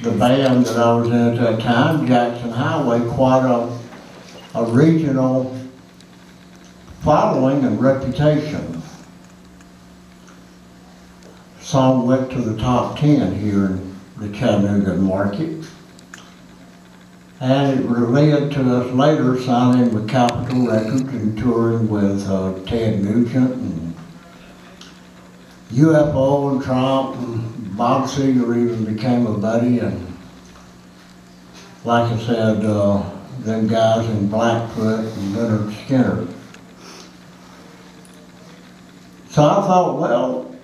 the band that I was in at that time, Jackson Highway, quite a regional following and reputation. Song went to the top 10 here in the Chattanooga market. And it led to us later signing with Capitol Records and touring with Ted Nugent and UFO and Trump, and Bob Seger even became a buddy, and like I said, them guys in Blackfoot and Leonard Skinner. So I thought, well,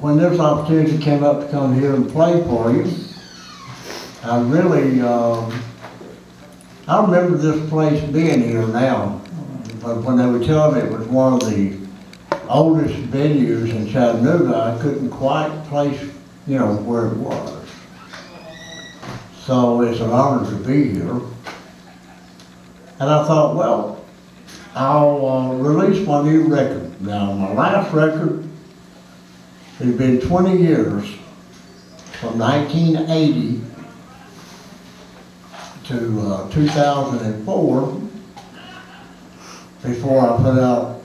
when this opportunity came up to come here and play for you, I really, I remember this place being here now, but when they were telling me it was one of the oldest venues in Chattanooga, I couldn't quite place, where it was. So it's an honor to be here. And I thought, well, I'll release my new record. Now, my last record, it had been 20 years, from 1980 to 2004, before I put out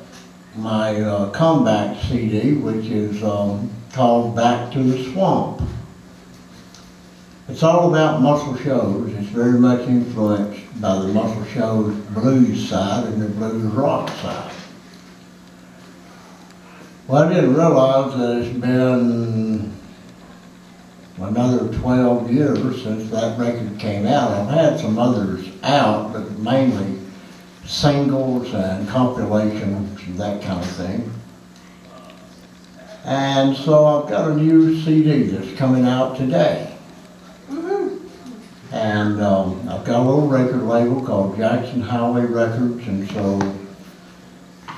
my comeback CD, which is called Back to the Swamp. It's all about Muscle Shoals. It's very much influenced by the Muscle Shoals blues side and the blues rock side. Well, I didn't realize that it's been another 12 years since that record came out. I've had some others out, but mainly singles and compilations and that kind of thing. And so I've got a new CD that's coming out today. And I've got a little record label called Jackson Highway Records, and so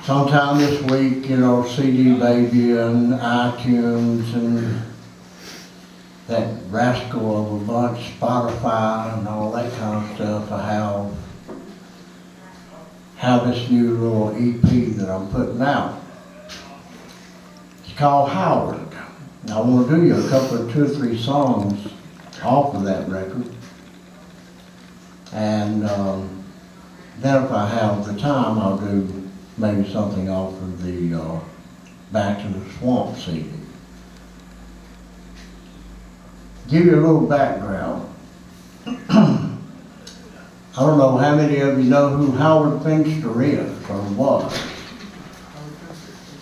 sometime this week, CD Baby and iTunes and that rascal of a bunch, Spotify and all that kind of stuff, I have this new little EP that I'm putting out. It's called Howard. Now I want to do you a couple of 2 or 3 songs off of that record. And then if I have the time, I'll do maybe something off of the Back to the Swamp CD. Give you a little background. I don't know how many of you know who Howard Finster is or was.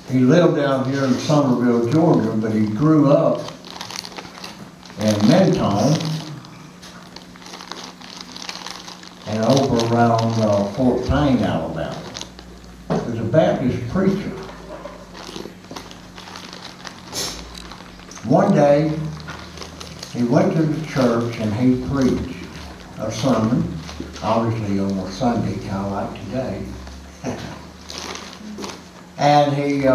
He lived down here in Summerville, Georgia, but he grew up in Mentone and over around Fort Payne, Alabama. He was a Baptist preacher. One day, he went to the church and he preached a sermon, obviously on a Sunday, kind of like today. And he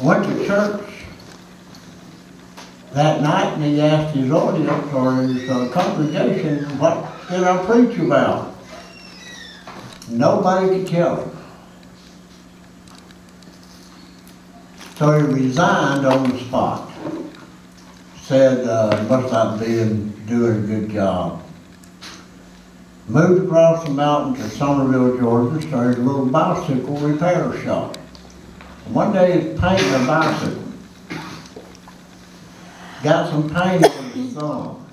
went to church that night and he asked his audience or his congregation, what did I preach about? Nobody could tell him. So he resigned on the spot. Said, must not be doing a good job. Moved across the mountain to Summerville, Georgia, started a little bicycle repair shop. One day he's painting a bicycle. Got some paint on his thumb.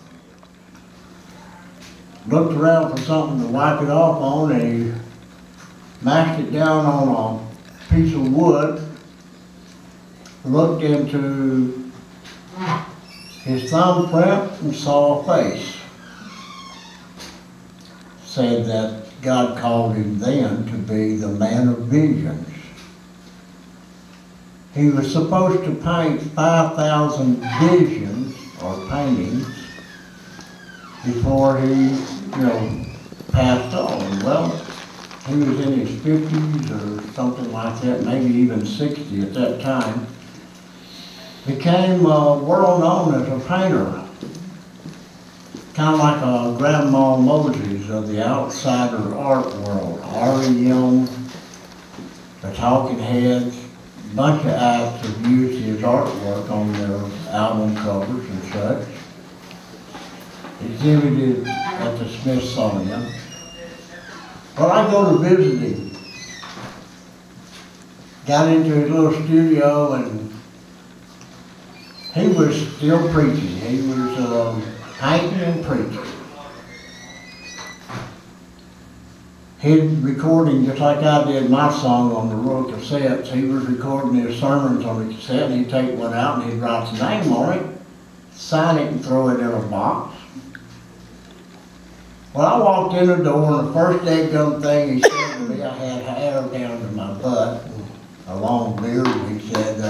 Looked around for something to wipe it off on and he mashed it down on a piece of wood. Looked into his thumbprint and saw a face. Said that God called him then to be the man of visions. He was supposed to paint 5,000 visions or paintings before he, passed on. Well, he was in his 50s or something like that, maybe even 60 at that time. Became world known as a painter. Kind of like a Grandma Moses of the outsider art world. REM, the Talking Heads, a bunch of acts have used his artwork on their album covers and such. exhibited at the Smithsonian. Well, I go to visit him. Got into his little studio, and he was still preaching. He was painting and preaching. He'd recording just like I did my song on the roll cassettes. He was recording his sermons on the cassette, and he'd take one out and he'd write his name on it, sign it, and throw it in a box. Well, I walked in the door, and the first daggum thing he said to me, I had hair down to my butt, and a long beard, and he said,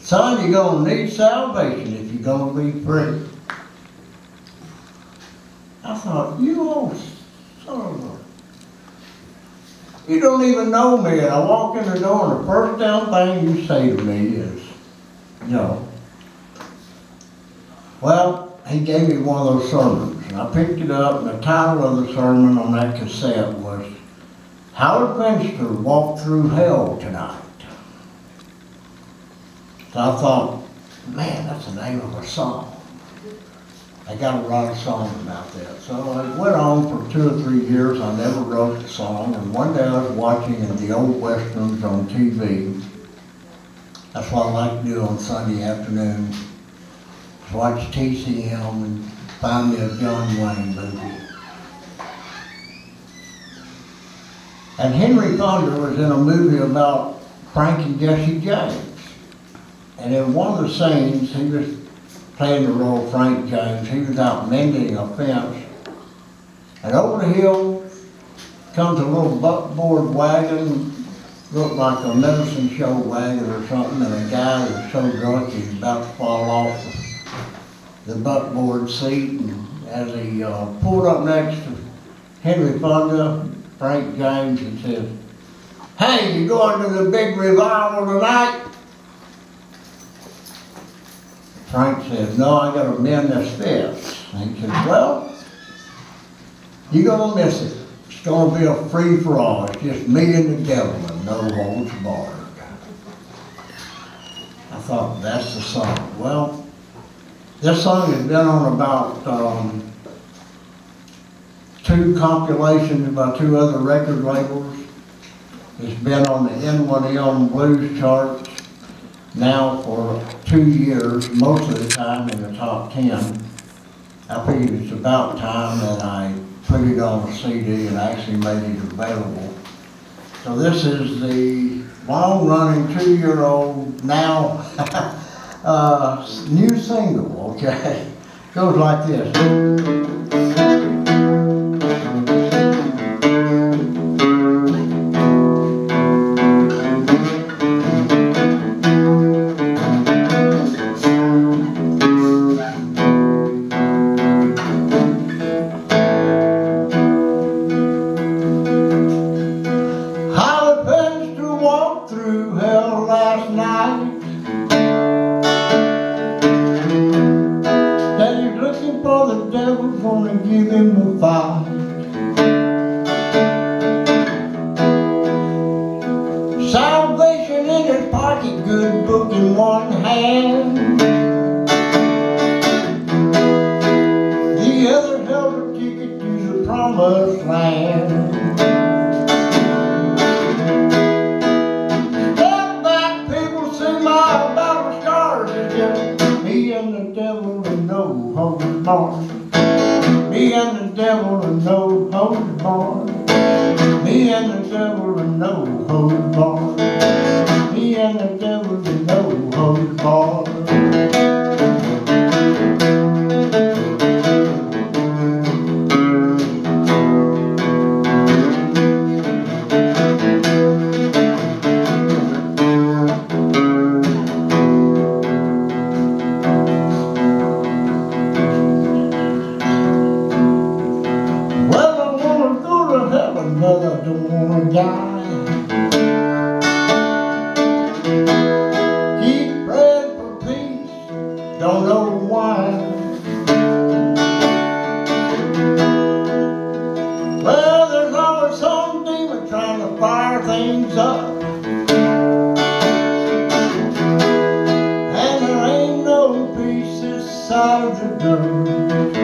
son, you're going to need salvation if you're going to be free. I thought, you old son of a... You don't even know me. And I walk in the door, and the first damn thing you say to me is, no. Well, he gave me one of those sermons, and I picked it up, and the title of the sermon on that cassette was, How Adventure Walked Through Hell Tonight. So I thought, man, that's the name of a song. I got to write a song about that. So it went on for 2 or 3 years. I never wrote the song, and one day I was watching the old westerns on TV. That's what I like to do on Sunday afternoons. Watch TCM and find me a John Wayne movie. And Henry Fonda was in a movie about Frank and Jesse James. And in one of the scenes, he was playing the role of Frank James. He was out mending a fence. And over the hill comes a little buckboard wagon, looked like a medicine show wagon or something, and a guy was so drunk he's about to fall off the buckboard seat. And as he pulled up next to Henry Fonda, Frank James, he said, hey, you going to the big revival tonight? Frank said, no, I got to mend this fence. And he said, well, you're going to miss it. It's going to be a free-for-all. It's just me and the devil and no holds barred. I thought, that's the song. Well, this song has been on about 2 compilations by 2 other record labels. It's been on the N1M blues charts now for 2 years, most of the time in the top 10. I figured it's about time that I put it on a CD and actually made it available. So this is the long-running 2-year-old now new single, okay? Goes like this. Salvation in his pocket, good book in one hand. The other held a ticket to the promised land. Step back, people, see my battle scars. It's just me and the devil and no holds barred. Me and the devil and no holds barred. Me and the devil and no holds barred. Me and the devil and no holds barred. Well, I wanna go to heaven, but I don't wanna die. clouds of dirt.